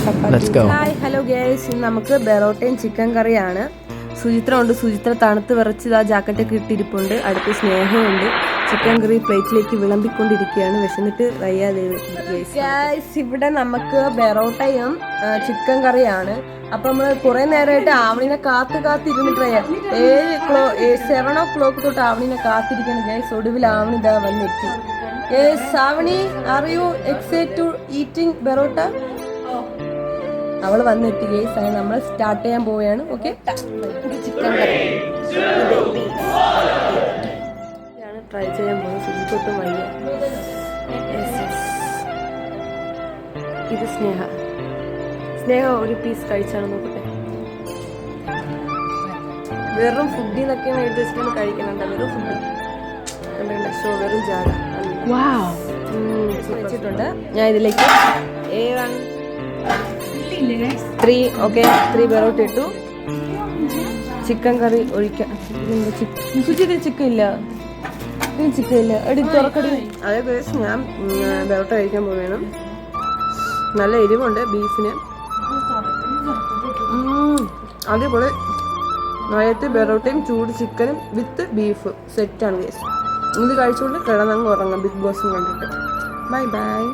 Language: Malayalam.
ഹായ് ഹലോ ഗേസ്, ഇന്ന് നമുക്ക് ബെറോട്ടയും ചിക്കൻ കറിയാണ്. സുചിത്ര ഉണ്ട്. സുചിത്ര തണുത്ത് വിറച്ച് ആ ജാക്കറ്റൊക്കെ ഇട്ടിരിപ്പുണ്ട്. അടുത്ത് സ്നേഹമുണ്ട്. ചിക്കൻ കറി പ്ലേറ്റിലേക്ക് വിളമ്പിക്കൊണ്ടിരിക്കുകയാണ്. വിശന്നിട്ട് വയ്യാതെ. ഇവിടെ നമുക്ക് ബെറോട്ടയും ചിക്കൻ കറിയാണ്. അപ്പൊ നമ്മള് കുറെ നേരമായിട്ട് ആവണിനെ കാത്തിരുന്നിട്ട് 7 o'clock തൊട്ട് ആവണിനെ കാത്തിരിക്കണം ഗൈസ്. ഒടുവിൽ ആവണി ഇതാ വന്നെത്തി. Avani, are you excited to eating parotta? അവള് വന്നെത്തി ഗൈസ്. അങ്ങനെ നമ്മൾ സ്റ്റാർട്ട് ചെയ്യാൻ പോവുകയാണ്. ഓക്കെ, ചിക്കൻ കറി ട്രൈ ചെയ്യാൻ പോകുന്നത്. സുജിക്കൊട്ടും വയ്യ. ഇത് സ്നേഹ ഒരു പീസ് കഴിച്ചാണ് നോക്കട്ടെ. വെറും ഫുഡിൽ നിന്നൊക്കെയാണ് എഴുതി വെച്ചിട്ടാണ് കഴിക്കുന്നുണ്ട്. വെറും ഫുഡ് ഷോ, വെറും ജാഗ വെച്ചിട്ടുണ്ട്. ഞാൻ ഇതിലേക്ക് 3 ബെറോട്ട ഇട്ടു. ചിക്കൻ കറി ഒഴിക്കാം. ചിക്കൻ ഇല്ല, എടി തുറക്കടി. അതേ ഞാൻ ബെറോട്ട കഴിക്കാൻ പോവുകയാണ്. നല്ല എരിവുണ്ട് ബീഫിന്. അതേപോലെ നയത്ത് ബെറോട്ടയും ചൂട് ചിക്കനും വിത്ത് ബീഫ് സെറ്റാണ് ഗൈസ്. ഇത് കഴിച്ചുകൊണ്ട് കിടന്നങ്ങ് ഉറങ്ങാം ബിഗ് ബോസും കണ്ടിട്ട്. Bye bye.